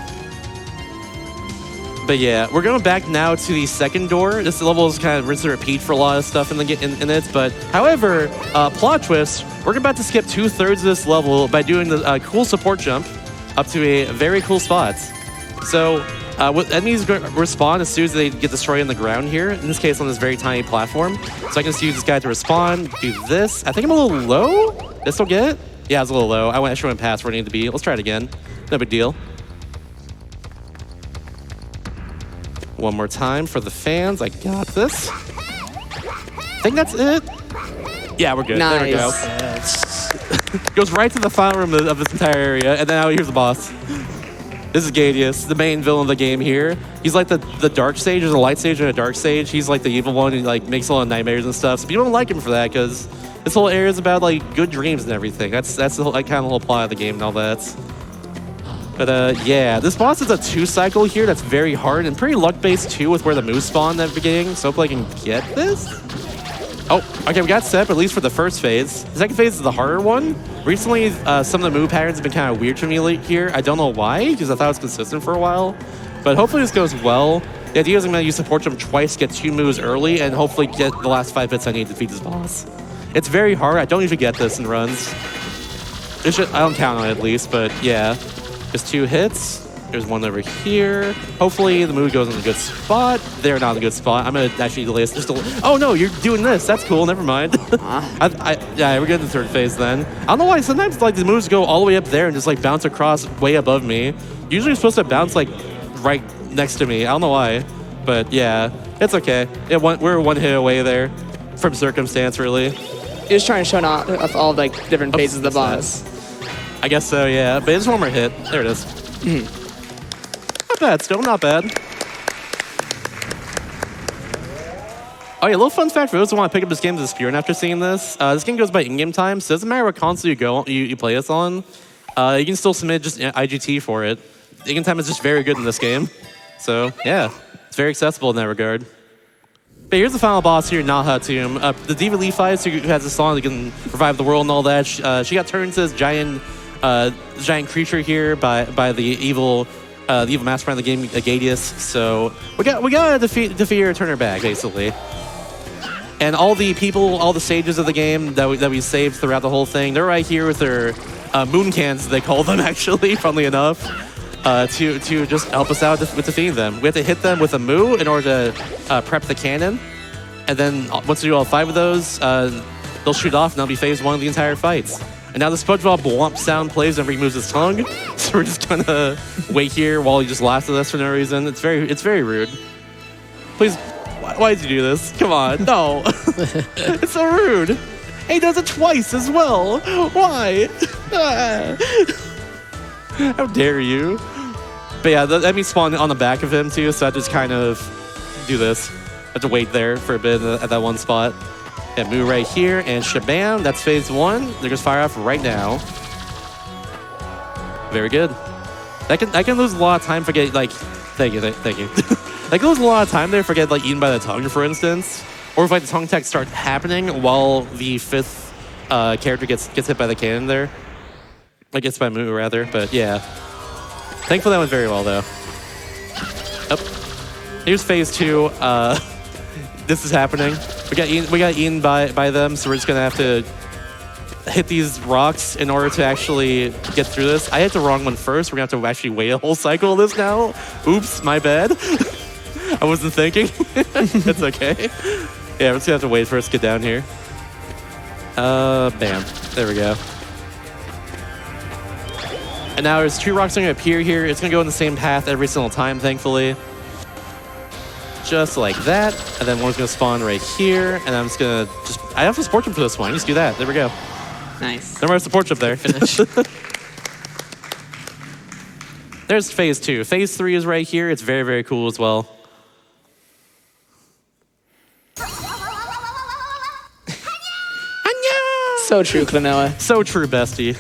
But yeah, we're going back now to the second door. This level is kind of rinse and repeat for a lot of stuff in it. But however, plot twist, we're about to skip 2/3 of this level by doing the cool support jump up to a very cool spot. So enemies respawn as soon as they get destroyed on the ground here. In this case, on this very tiny platform. So I can just use this guy to respawn, do this. I think I'm a little low. This will get it? Yeah, it's a little low. I actually went past where I need to be. Let's try it again. No big deal. One more time for the fans. I got this. I think that's it. Yeah, we're good. Nice. There we go. Yes. Goes right to the final room of this entire area, and then now here's the boss. This is Gadius, the main villain of the game here. He's like the dark stage. There's a light stage and a dark stage. He's like the evil one who like makes a lot of nightmares and stuff. So people don't like him for that because this whole area is about like good dreams and everything. That's the whole, like, kind of the whole plot of the game and all that. But yeah, this boss is a 2-cycle here that's very hard and pretty luck-based too with where the moves spawn at the beginning. So hopefully I can get this. Oh, okay, we got set up at least for the first phase. The second phase is the harder one. Recently, some of the move patterns have been kind of weird to me here. I don't know why, because I thought it was consistent for a while. But hopefully this goes well. The idea is I'm going to use support jump twice, get 2 moves early, and hopefully get the last 5 hits I need to defeat this boss. It's very hard. I don't usually get this in runs. I don't count on it at least, but yeah. Just 2 hits. There's one over here. Hopefully the move goes in a good spot. They're not in a good spot. I'm gonna actually delay this. Oh no, you're doing this. That's cool. Never mind. Yeah, we're getting the third phase then. I don't know why. Sometimes like the moves go all the way up there and just like bounce across way above me. Usually you're supposed to bounce like right next to me. I don't know why, but yeah, it's okay. We're 1 hit away there from circumstance, really. You're just trying to show off all like different phases of the boss. I guess so, yeah. But it's one more hit. There it is. Not bad, still not bad. Oh yeah, a little fun fact for those who want to pick up this game as a spearrun after seeing this. This game goes by in-game time, so it doesn't matter what console you play this on. You can still submit just IGT for it. In-game time is just very good in this game. So yeah, it's very accessible in that regard. But here's the final boss here, Naha Tomb. The Diva Leafies, who has a song that can revive the world and all that, she got turned into this giant creature here by the evil mastermind of the game, Gadius. So we gotta defeat her and turn her back, basically. And all the people, all the sages of the game that we saved throughout the whole thing, they're right here with their moon cans, they call them actually, funnily enough, to just help us out with defeating them. We have to hit them with a moo in order to prep the cannon. And then once we do all 5 of those, they'll shoot off and that'll be phase 1 of the entire fights. And now the SpongeBob blump sound plays whenever he moves his tongue. So we're just gonna wait here while he just laughs at us for no reason. It's very rude. Please, why did you do this? Come on, no. It's so rude. And he does it twice as well. Why? How dare you? But yeah, the enemy spawned on the back of him too, so I just kind of do this. I have to wait there for a bit at that one spot. Yeah, move right here, and shabam, that's phase 1. They're just fire off right now. Very good. I can lose a lot of time for getting, like, thank you. I can lose a lot of time there for getting, like, eaten by the tongue, for instance. Or if, like, the tongue attack starts happening while the 5th character gets hit by the cannon there. Like, gets by Moo, rather, but yeah. Thankfully that went very well, though. Oh. Here's phase 2. This is happening. We got eaten by them, so we're just gonna have to hit these rocks in order to actually get through this. I hit the wrong one first. We're gonna have to actually wait a whole cycle of this now. Oops, my bad. I wasn't thinking. It's okay. Yeah, we're just gonna have to wait for us to get down here. Bam. There we go. And now there's 2 rocks gonna appear here. It's gonna go in the same path every single time, thankfully. Just like that, and then one's gonna spawn right here, and I'm just gonna I have to support jump for this one. Just do that. There we go. Nice. Remember support jump there. There's phase 2. Phase 3 is right here. It's very cool as well. So true, Klonoa. So true, bestie.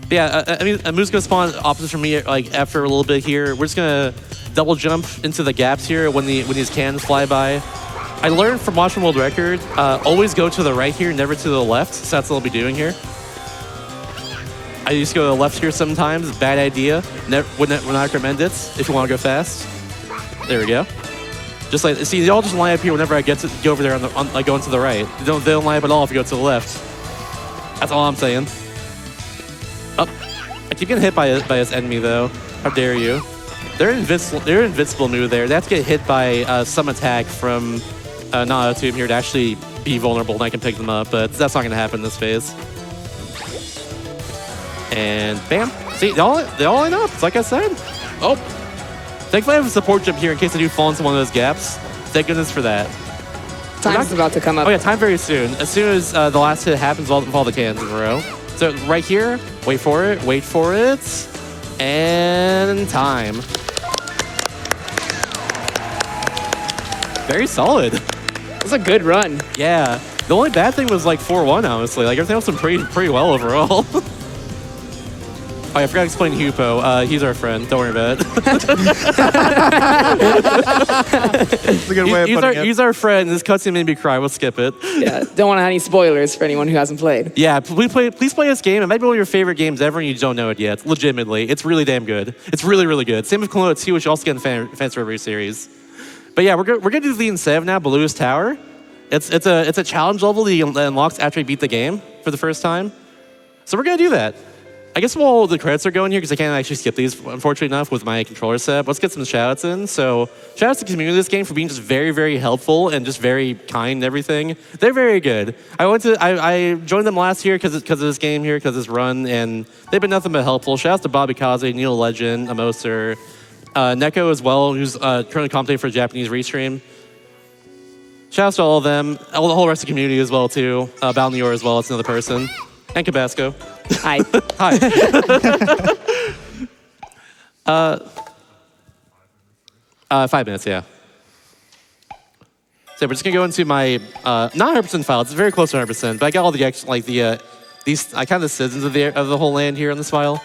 Yeah, I mean, Moo's gonna spawn opposite from me like after a little bit here. We're just gonna double jump into the gaps here when these cannons fly by. I learned from watching World Record, always go to the right here, never to the left. So that's what I'll be doing here. I used to go to the left here sometimes. Bad idea. Would not recommend it if you want to go fast. There we go. Just like, see, they all just line up here whenever I go over there like going to the right. They don't line up at all if you go to the left. That's all I'm saying. Oh, I keep getting hit by this enemy though. How dare you? They're invincible move there. They have to get hit by some attack from Naha Tomb here to actually be vulnerable and I can pick them up, but that's not going to happen this phase. And bam. See, they all line up. It's like I said. Oh. Thankfully I have a support jump here in case I do fall into one of those gaps. Thank goodness for that. Time's about to come up. Oh yeah, time very soon. As soon as the last hit happens, all the cannons in a row. So right here, wait for it. And time. Very solid. That's a good run. Yeah. The only bad thing was like 4-1, honestly. Like everything else went pretty well overall. Oh, I forgot to explain Hupo. He's our friend. Don't worry about it. It's a good way of putting it. He's our friend. This cutscene made me cry. We'll skip it. Yeah, don't want to have any spoilers for anyone who hasn't played. Yeah, please play this game. It might be one of your favorite games ever and you don't know it yet. Legitimately. It's really damn good. It's really, really good. Same with Klonoa 2, which you also get in the Phantasy Reverie series. But yeah, we're gonna do the incentive now, Baloo's Tower. It's a challenge level that unlocks after you beat the game for the first time. So we're gonna do that. I guess while the credits are going here, because I can't actually skip these, unfortunately enough, with my controller setup, let's get some shoutouts in. So shoutouts to the community of this game for being just very, very helpful and just very kind and everything. They're very good. I joined them last year because of this game here, because of this run, and they've been nothing but helpful. Shoutouts to Bobby Kaze, Neil Legend, Amoser, Neko as well, who's currently commentating for a Japanese restream. Shoutouts to all of them, the whole rest of the community as well too. Balnior as well, it's another person. And Kobazco. Hi. Hi. Five minutes, yeah. So we're just gonna go into my not 100% file. It's very close to 100%, but I got all the extra, like these kind of the citizens of the whole land here on this file.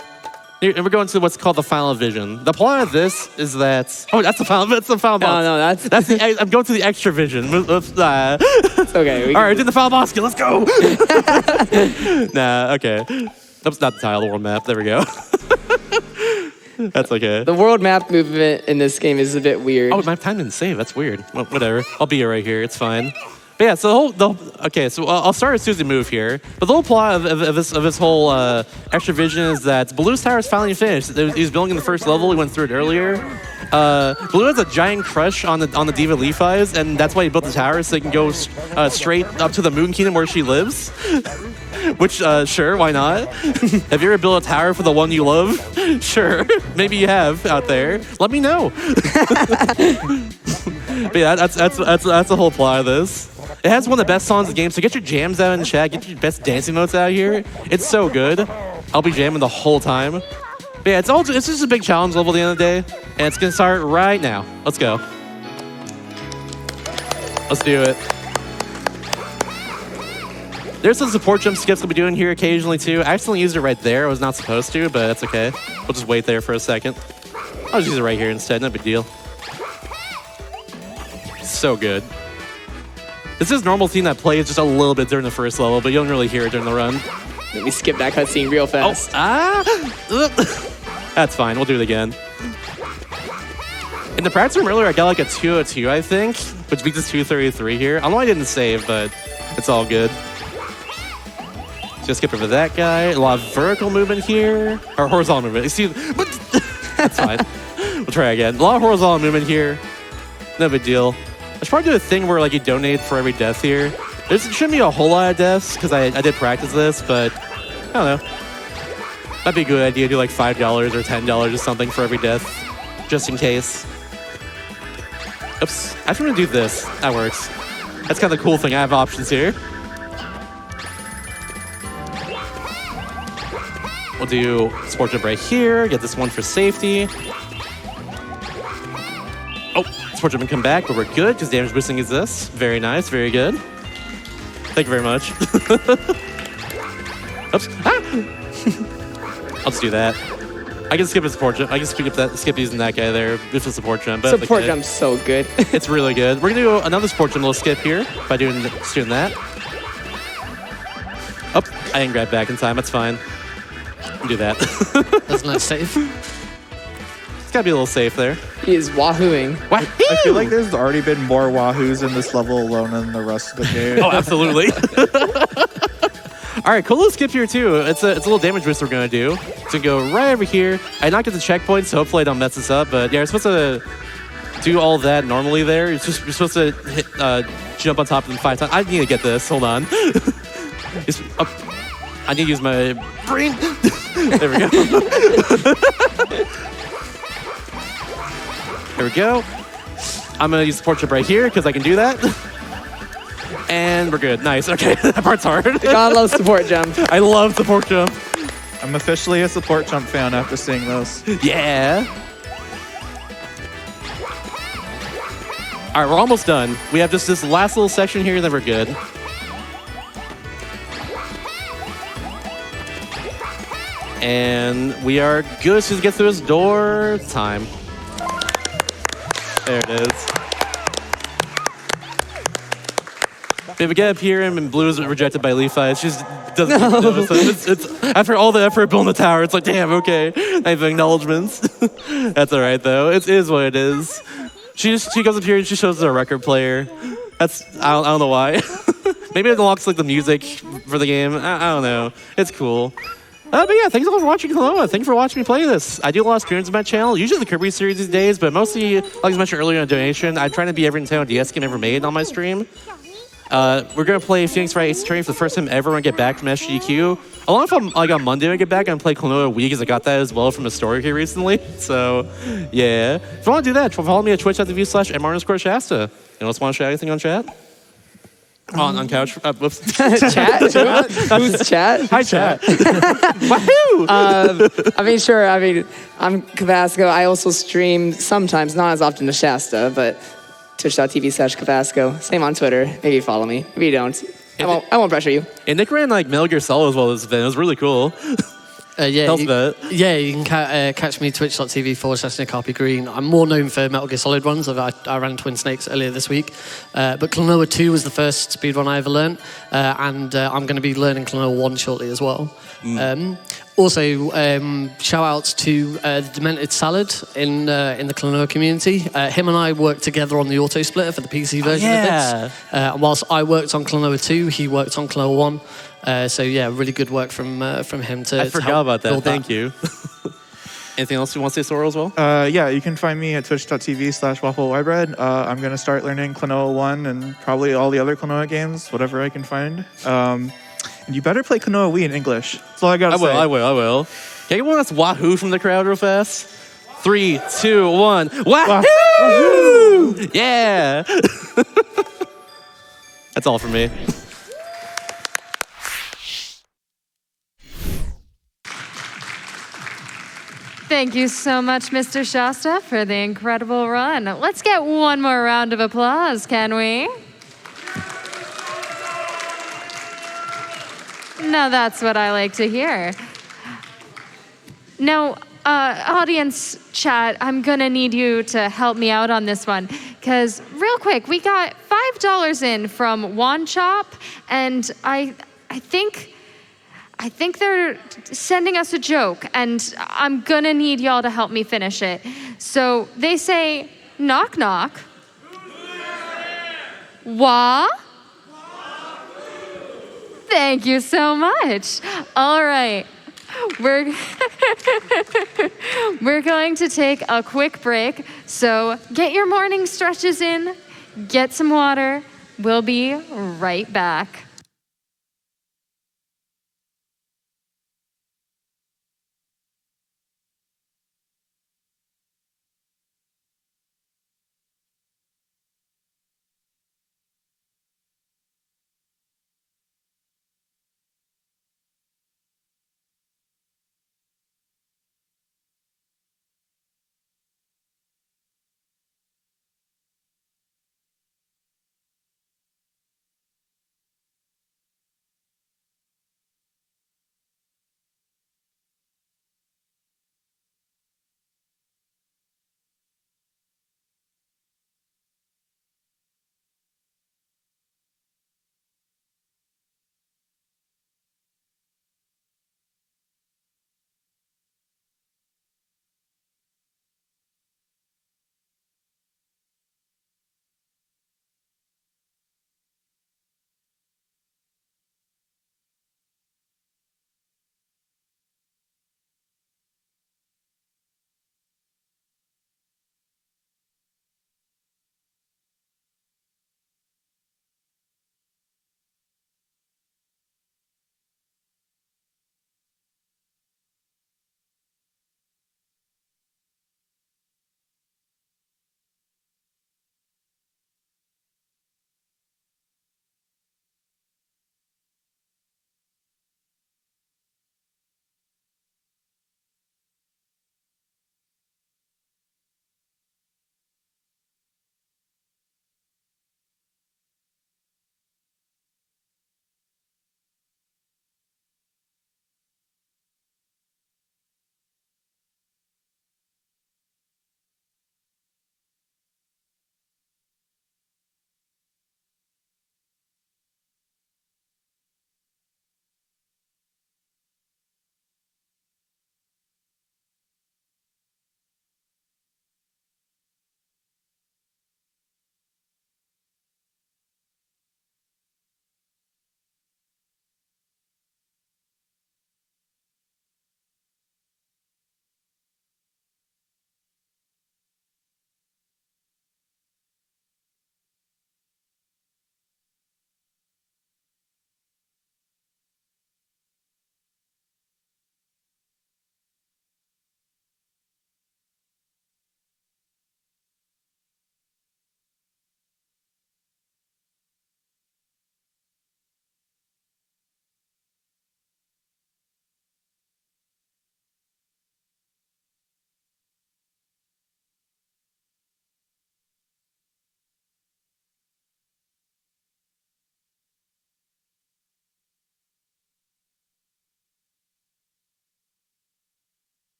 Here, and we're going to what's called the final vision. The plot of this is that that's the final. That's the final boss. No, that's the. I'm going to the extra vision. It's okay. All right, do the final boss. Let's go. Nah, okay. That's not the tile, the world map. There we go. That's okay. The world map movement in this game is a bit weird. Oh, my time didn't save. That's weird. Well, whatever. I'll be right here. It's fine. But yeah, so okay, so I'll start as soon as we move here. But the whole plot of this whole extra vision is that Baloo's Tower is finally finished. He was building in the first level. We went through it earlier. Baloo has a giant crush on the Diva Leaf Eyes, and that's why he built the tower, so they can go straight up to the Moon Kingdom where she lives. Which, sure, why not? Have you ever built a tower for the one you love? Sure, maybe you have out there. Let me know. But yeah, that's the whole plot of this. It has one of the best songs in the game, so get your jams out in the chat, get your best dancing notes out here. It's so good. I'll be jamming the whole time. But yeah, it's just a big challenge level at the end of the day, and it's gonna start right now. Let's go. Let's do it. There's some support jump skips we'll be doing here occasionally too. I accidentally used it right there. I was not supposed to, but that's okay. We'll just wait there for a second. I'll just use it right here instead, no big deal. So good. This is normal theme that plays just a little bit during the first level, but you don't really hear it during the run. Let me skip that cutscene real fast. That's fine. We'll do it again. In the practice room earlier, I got like a 202, I think, which beats us 233 here. I don't know why I didn't save, but it's all good. Just skip over that guy. A lot of vertical movement here, or horizontal movement. Excuse me. That's fine. We'll try again. A lot of horizontal movement here. No big deal. I should probably do a thing where like you donate for every death here. There shouldn't be a whole lot of deaths because I did practice this, but I don't know. That'd be a good idea to do like $5 or $10 or something for every death, just in case. Oops, I actually want to do this. That works. That's kind of the cool thing. I have options here. We'll do Sport Jump right here. Get this one for safety. Oh, Sport Jump and come back, but we're good because damage boosting is this. Very nice, very good. Thank you very much. Oops. Ah! I'll just do that. I can skip a support jump. I can skip using that guy there with the support jump. But support jump's so good. It's really good. We're gonna do another support jump. We'll skip here by doing that. Oh, I didn't grab back in time. That's fine. Do that. That's not safe. It's gotta be a little safe there. He is wahooing. I feel like there's already been more wahoos in this level alone than the rest of the game. Oh, absolutely. All right, cool little skip here too. It's a little damage boost we're gonna do. It's gonna go right over here. I knocked at the checkpoint, so hopefully I don't mess this up. But yeah, you're supposed to do all that normally there. You're supposed to hit, jump on top of them 5 times. I need to get this. Hold on. I need to use my brain. There we go. There we go. I'm gonna use the support jump right here because I can do that. And we're good. Nice. Okay, that part's hard. God loves support jump. I love support jump. I'm officially a support jump fan after seeing those. Yeah. All right, we're almost done. We have just this last little section here, then we're good. And we are good to get through this door. Time. There it is. If we get up here and Blue is rejected by Leafy, it just doesn't notice it. It's after all the effort building the tower, it's like, damn, okay. I have acknowledgements. That's all right, though. It is what it is. She goes up here and she shows us a record player. I don't know why. Maybe it unlocks like the music for the game. I don't know. It's cool. But yeah, thanks all for watching Klonoa. Thanks for watching me play this. I do a lot of streams on my channel, usually the Kirby series these days, but mostly, like I mentioned earlier in a donation, I'm trying to be every Nintendo DS game ever made on my stream. We're gonna play Phoenix Wright Ace Attorney for the first time ever when I get back from SGQ. Along with on Monday when I get back, I'm gonna play Klonoa Wii because I got that as well from a story here recently. So, yeah. If you want to do that, follow me at twitch.tv/mr_Shasta. Anyone else want to share anything on chat? On couch? Whoops. Chat? Who's chat? Hi, chat. Wahoo! Sure. I'm kobazco. I also stream sometimes, not as often as Shasta, but twitch.tv/kobazco. Same on Twitter. Maybe follow me. Maybe you don't. I won't pressure you. And Nick ran like Metal Gear Solid as well this event. It was really cool. You can catch me twitch.tv/nickrpgreen. I'm more known for Metal Gear Solid runs. I ran Twin Snakes earlier this week. But Klonoa 2 was the first speedrun I ever learned. And I'm going to be learning Klonoa 1 shortly as well. Also, shout outs to the Demented Salad in the Klonoa community. Him and I worked together on the auto splitter for the PC version of this. Whilst I worked on Klonoa 2, he worked on Klonoa 1. So yeah, really good work from him to. I forgot about that. Thank you. Anything else you want to say, Sora, as well? Yeah, you can find me at twitch.tv/wafflewhybread. I'm going to start learning Klonoa 1 and probably all the other Klonoa games, whatever I can find. And you better play Klonoa Wii in English. That's all I got to say. I will. Can you get one that's Wahoo from the crowd real fast? 3, 2, 1. Wahoo! Yeah! That's all for me. Thank you so much, Mr. Shasta, for the incredible run. Let's get one more round of applause, can we? Now that's what I like to hear. Now, audience chat, I'm gonna need you to help me out on this one. Because real quick, we got $5 in from One Chop, and I think they're sending us a joke, and I'm gonna need y'all to help me finish it. So they say, knock knock. Wah? Thank you so much. All right. We're going to take a quick break. So get your morning stretches in, get some water. We'll be right back.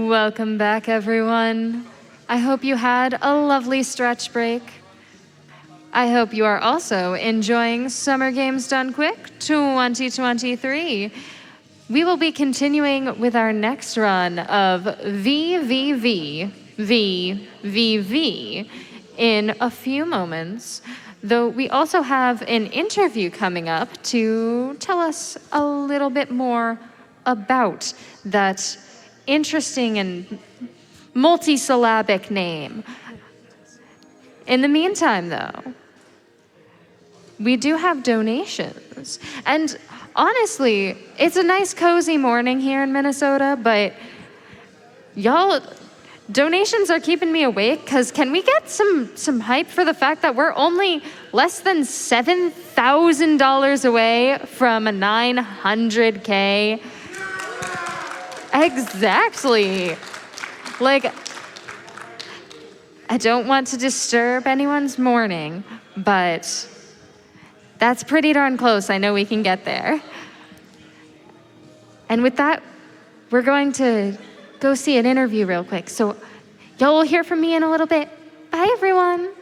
Welcome back, everyone. I hope you had a lovely stretch break. I hope you are also enjoying Summer Games Done Quick 2023. We will be continuing with our next run of VVV in a few moments, though we also have an interview coming up to tell us a little bit more about that interesting and multisyllabic name. In the meantime, though, we do have donations. And honestly, it's a nice cozy morning here in Minnesota, but y'all, donations are keeping me awake, because can we get some hype for the fact that we're only less than $7,000 away from a 900K? Exactly. Like, I don't want to disturb anyone's morning, but that's pretty darn close. I know we can get there. And with that, we're going to go see an interview real quick. So y'all will hear from me in a little bit. Bye, everyone.